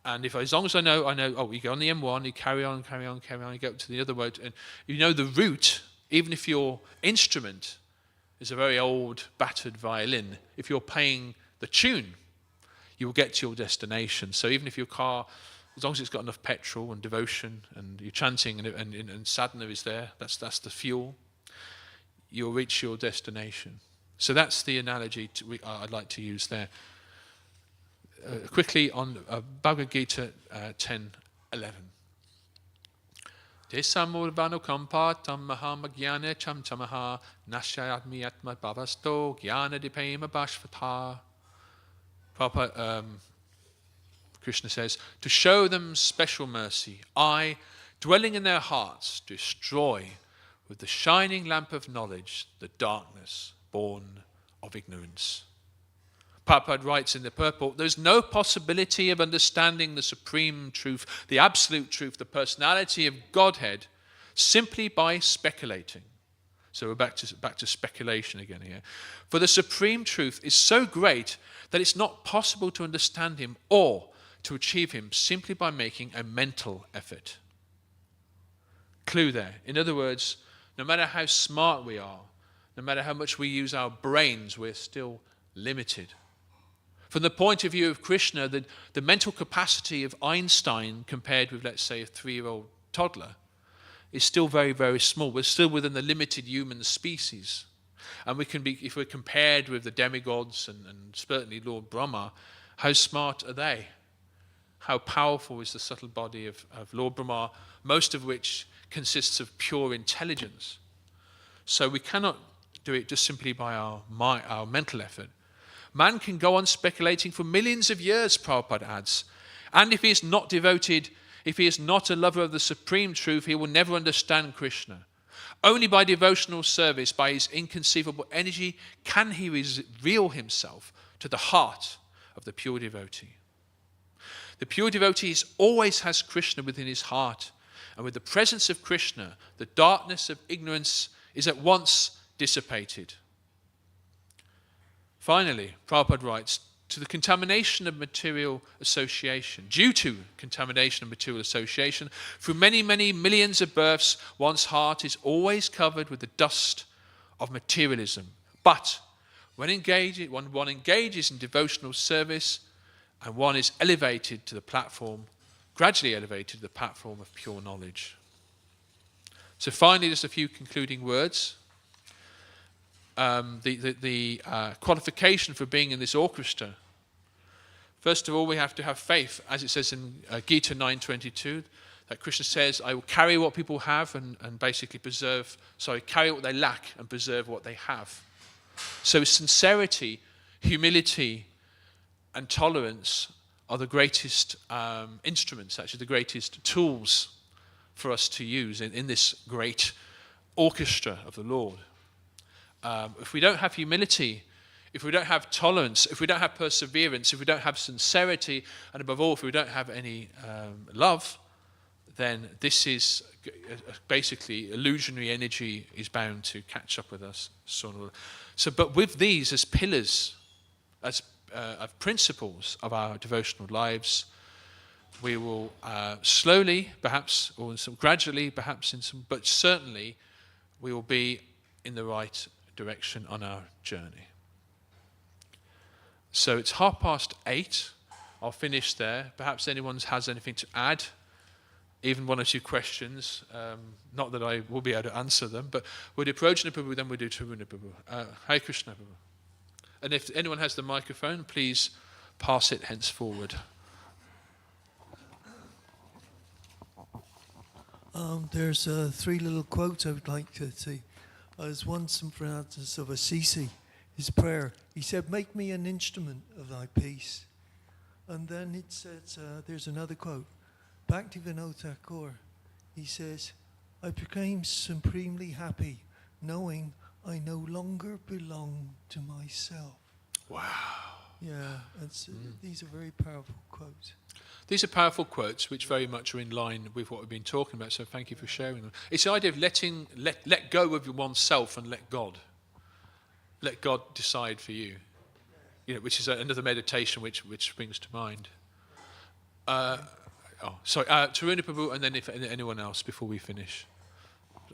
and as long as I know, you go on the M1, you carry on, you go up to the other road, and you know the route, even if your instrument is a very old, battered violin, if you're playing the tune, you will get to your destination. So even if your car, as long as it's got enough petrol and devotion, and you're chanting, and sadhana is there, that's the fuel, you'll reach your destination. So that's the analogy I'd like to use there. Quickly on Bhagavad-gita 10:11. Desamurvano kampatam mahamagyane chamtamaha nashayatmi atma bhavasto gyana dipema bhashvata. Prabhupada, Krishna says, to show them special mercy, I, dwelling in their hearts, destroy with the shining lamp of knowledge the darkness born of ignorance. Prabhupada writes in the purport, there's no possibility of understanding the supreme truth, the absolute truth, the personality of Godhead, simply by speculating. So we're back to speculation again here. For the supreme truth is so great that it's not possible to understand him or to achieve him simply by making a mental effort. Clue there. In other words, no matter how smart we are, no matter how much we use our brains, we're still limited. From the point of view of Krishna, the mental capacity of Einstein compared with, let's say, a 3-year-old toddler is still very, very small. We're still within the limited human species. And we can be, if we're compared with the demigods and certainly Lord Brahma, how smart are they? How powerful is the subtle body of Lord Brahma, most of which consists of pure intelligence. So we cannot do it just simply by our mental effort. Man can go on speculating for millions of years, Prabhupada adds. And if he is not devoted, if he is not a lover of the supreme truth, he will never understand Krishna. Only by devotional service, by his inconceivable energy, can he reveal himself to the heart of the pure devotee. The pure devotee always has Krishna within his heart. And with the presence of Krishna, the darkness of ignorance is at once dissipated. Finally, Prabhupada writes, to the contamination of material association, due to contamination of material association, through many, many millions of births, one's heart is always covered with the dust of materialism. But when one engages in devotional service, and one is elevated to the platform, gradually elevated to the platform of pure knowledge. So finally, just a few concluding words. The qualification for being in this orchestra. First of all, we have to have faith, as it says in Gita 9:22, that Krishna says, I will carry what people have and basically carry what they lack and preserve what they have. So sincerity, humility, and tolerance are the greatest instruments, actually the greatest tools for us to use in this great orchestra of the Lord. If we don't have humility, if we don't have tolerance, if we don't have perseverance, if we don't have sincerity, and above all, if we don't have any love, then this is basically illusionary energy is bound to catch up with us. So, but with these as pillars, as principles of our devotional lives, we will slowly, perhaps, or gradually, perhaps, but certainly, we will be in the right direction on our journey. So it's 8:30. I'll finish there. Perhaps anyone has anything to add, even one or two questions. Not that I will be able to answer them, but we'll do Prajna Prabhu, then we'll do Taruna Prabhu. Hare Krishna Prabhu. And if anyone has the microphone, please pass it henceforward. There's 3 little quotes I would like to see. There's one, St. Francis of Assisi, his prayer. He said, "Make me an instrument of thy peace." And then it says, there's another quote. Bhaktivedanta Manor, he says, "I became supremely happy, knowing I no longer belong to myself." Wow. Yeah, these are very powerful quotes. These are powerful quotes which very much are in line with what we've been talking about, so thank you for sharing them. It's the idea of let go of oneself and let God. Let God decide for you. Which is another meditation which springs to mind. Taruna Prabhu, and then if anyone else before we finish.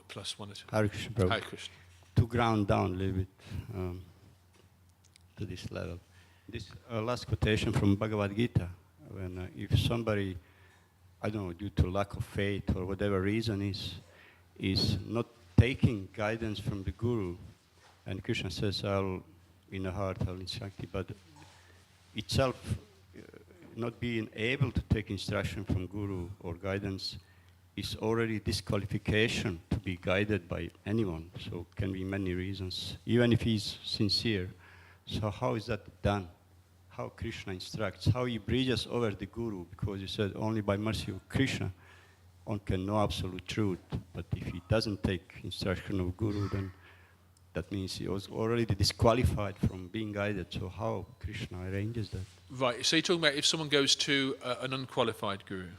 Plus one or two. Hare Krishna Prabhu. Hare Krishna. To ground down a little bit to this level. This last quotation from Bhagavad-gita, when if somebody, I don't know, due to lack of faith or whatever reason is not taking guidance from the Guru, and Krishna says, "I'll in the heart, I'll instruct you," but itself not being able to take instruction from Guru or guidance is already disqualification to be guided by anyone. So can be many reasons, even if he's sincere. So how is that done? How Krishna instructs, how he bridges over the Guru, because he said only by mercy of Krishna one can know absolute truth. But if he doesn't take instruction of Guru, then that means he was already disqualified from being guided. So how Krishna arranges that? Right, so you're talking about if someone goes to an unqualified Guru?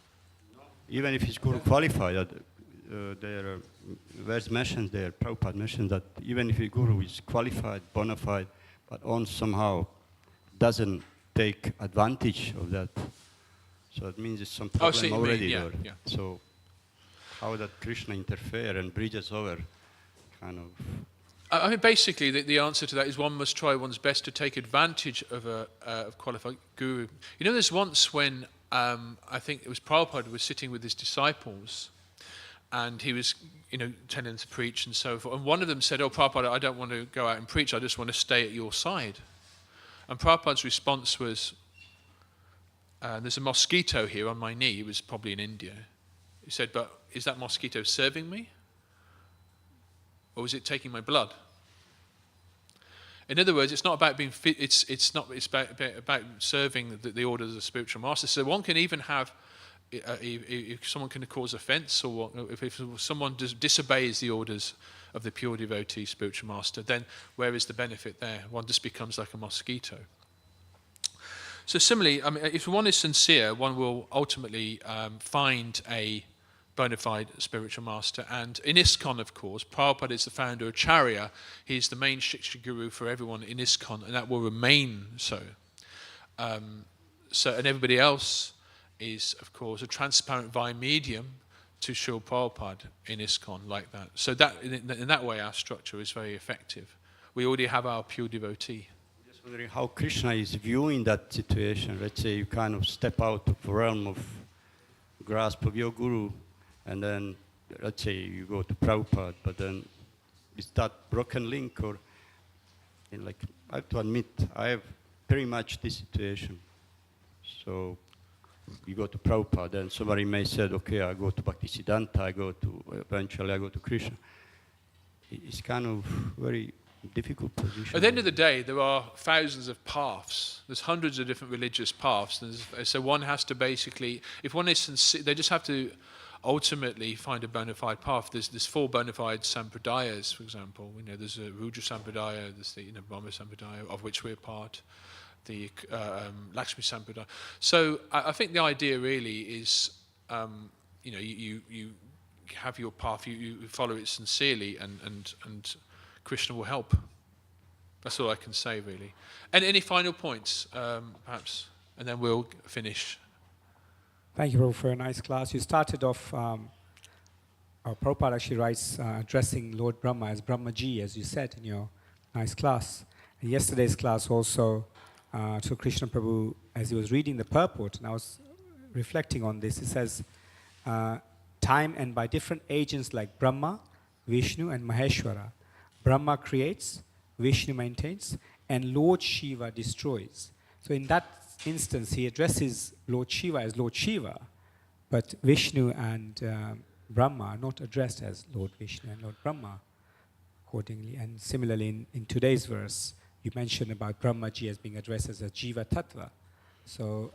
Even if he's Guru qualified, there verse mentions there, Prabhupada mentions that even if a Guru is qualified, bona fide, but on somehow doesn't take advantage of that. So it means it's some problem already there. Yeah. So how that Krishna interfere and bridges over, kind of. I mean, basically, the answer to that is one must try one's best to take advantage of a qualified Guru. There's once when I think it was Prabhupada was sitting with his disciples, and he was, telling them to preach and so forth. And one of them said, "Oh, Prabhupada, I don't want to go out and preach. I just want to stay at your side." And Prabhupada's response was, "There's a mosquito here on my knee." He was probably in India. He said, "But is that mosquito serving me? Or is it taking my blood?" In other words, it's not about being fit. It's about serving the orders of the spiritual master. So one can even have, if someone can cause offence, or if someone disobeys the orders of the pure devotee spiritual master, then where is the benefit there? One just becomes like a mosquito. So similarly, I mean, if one is sincere, one will ultimately find a bona fide spiritual master. And in ISKCON, of course, Prabhupada is the founder of Acharya. He's the main Shiksha Guru for everyone in ISKCON, and that will remain so. And everybody else is, of course, a transparent via medium to Srila Prabhupada in ISKCON like that. So that in that way, our structure is very effective. We already have our pure devotee. Just wondering how Krishna is viewing that situation. Let's say you kind of step out of the realm of grasp of your Guru, and then, let's say you go to Prabhupada, but then is that broken link, or, I have to admit, I have pretty much this situation. So you go to Prabhupada, and somebody may say, okay, I go to Bhaktisiddhanta, eventually I go to Krishna. It's kind of very difficult position. At the end of the day, there are thousands of paths. There's hundreds of different religious paths. So one has to basically, if one is sincere, they just have to ultimately find a bona fide path. There's 4 bona fide sampradayas, for example. There's a Rudra Sampradaya, there's the Brahma-samhita, of which we're part, the Lakshmi Sampradaya. So I think the idea really is, you have your path, you follow it sincerely, and Krishna will help. That's all I can say, really. And any final points, perhaps? And then we'll finish. Thank you, Prabhu, for a nice class. You started off, Prabhupada actually writes, addressing Lord Brahma as Brahmaji, as you said in your nice class. And yesterday's class also, to Krishna Prabhu, as he was reading the purport, and I was reflecting on this, it says, time and by different agents like Brahma, Vishnu, and Maheshwara. Brahma creates, Vishnu maintains, and Lord Shiva destroys. So in that instance, he addresses Lord Shiva as Lord Shiva, but Vishnu and Brahma are not addressed as Lord Vishnu and Lord Brahma accordingly. And similarly, in today's verse, you mentioned about Brahmaji as being addressed as a Jiva Tattva. So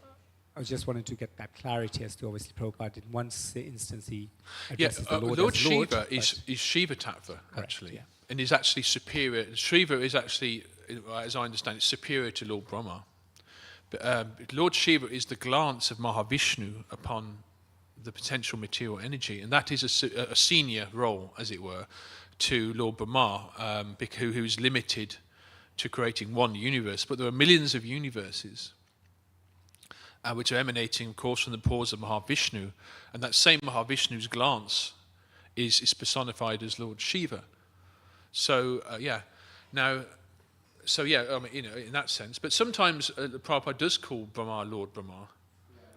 I just wanted to get that clarity as to, obviously, Prabhupada in one instance he addresses the Lord Lord as Shiva Lord, is Shiva Tattva, actually, yeah. and is actually superior. Shiva is actually, as I understand it, superior to Lord Brahma. But Lord Shiva is the glance of Mahavishnu upon the potential material energy, and that is a senior role, as it were, to Lord Brahma, who is limited to creating one universe. But there are millions of universes which are emanating, of course, from the pores of Mahavishnu, and that same Mahavishnu's glance is personified as Lord Shiva. So, I mean, in that sense. But sometimes Prabhupada does call Brahma Lord Brahma,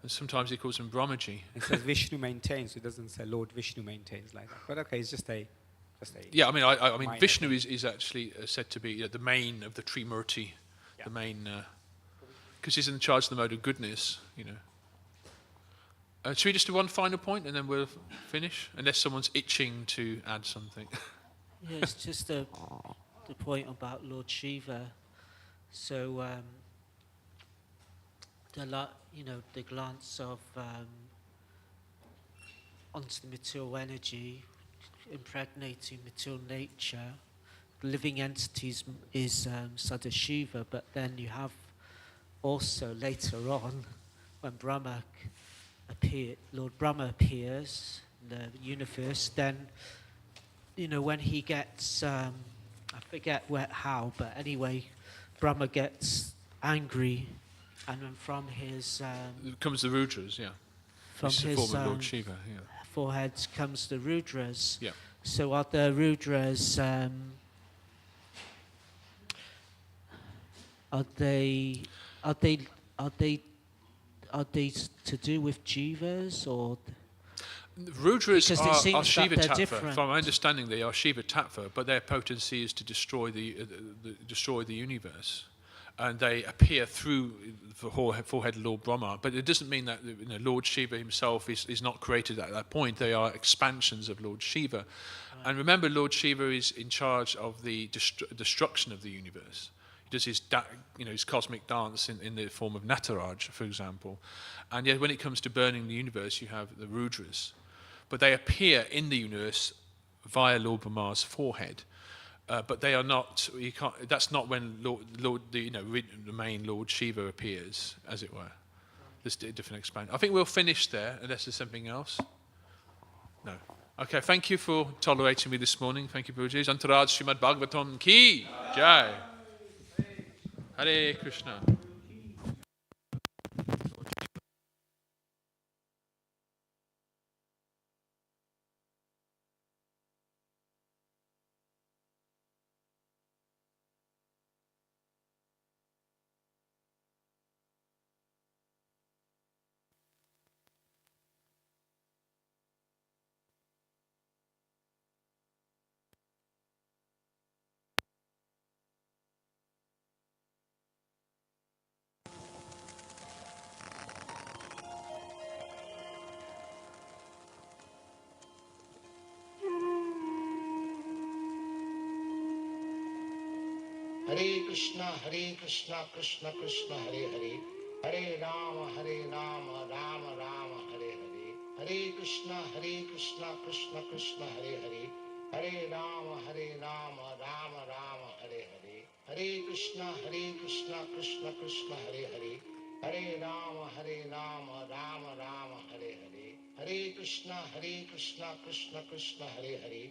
and sometimes he calls him Brahmaji. It says Vishnu maintains, it doesn't say Lord Vishnu maintains like that. But okay, it's just a yeah, I mean, Vishnu thing. is actually said to be the main of the Trimurti, the main, because he's in charge of the mode of goodness, Should we just do one final point and then we'll finish? Unless someone's itching to add something. Yeah, it's just the point about Lord Shiva. So, the glance of onto the material energy, impregnating material nature, living entities is Sadashiva, but then you have also later on when Lord Brahma appears in the universe, then when he gets I forget how, but anyway, Brahma gets angry, and then from his comes the Rudras, yeah. From this is his the form of Lord Shiva, yeah. forehead comes the Rudras. Yeah. So are the Rudras are they to do with jivas or? Rudras Because it seems are that Shiva they're Tattva. different. From my understanding, they are Shiva Tattva, but their potency is to destroy the universe, and they appear through the forehead of Lord Brahma. But it doesn't mean that Lord Shiva himself is not created at that point. They are expansions of Lord Shiva, right. And remember, Lord Shiva is in charge of the destruction of the universe. He does his cosmic dance in the form of Nataraj, for example, and yet when it comes to burning the universe, you have the Rudras. But they appear in the universe via Lord Brahma's forehead, but they are not. You can't. That's not when the main Lord Shiva appears, as it were. There's a different expansion. I think we'll finish there, unless there's something else. No. Okay. Thank you for tolerating me this morning. Thank you, Guruji. Antaraj Srimad Bhagavatam ki jai. Hare Krishna. Hare Krishna, Krishna Krishna, Hare Hare, Hare Rama, Rama Rama, Hare Hare. Hare Krishna, Krishna Krishna, Hare Hare, Hare Rama, Rama Rama, Hare Hare. Hare Krishna, Krishna Krishna, Hare Hare, Hare Rama, Rama Rama, Hare Hare. Hare Krishna, Krishna Krishna, Hare Hare,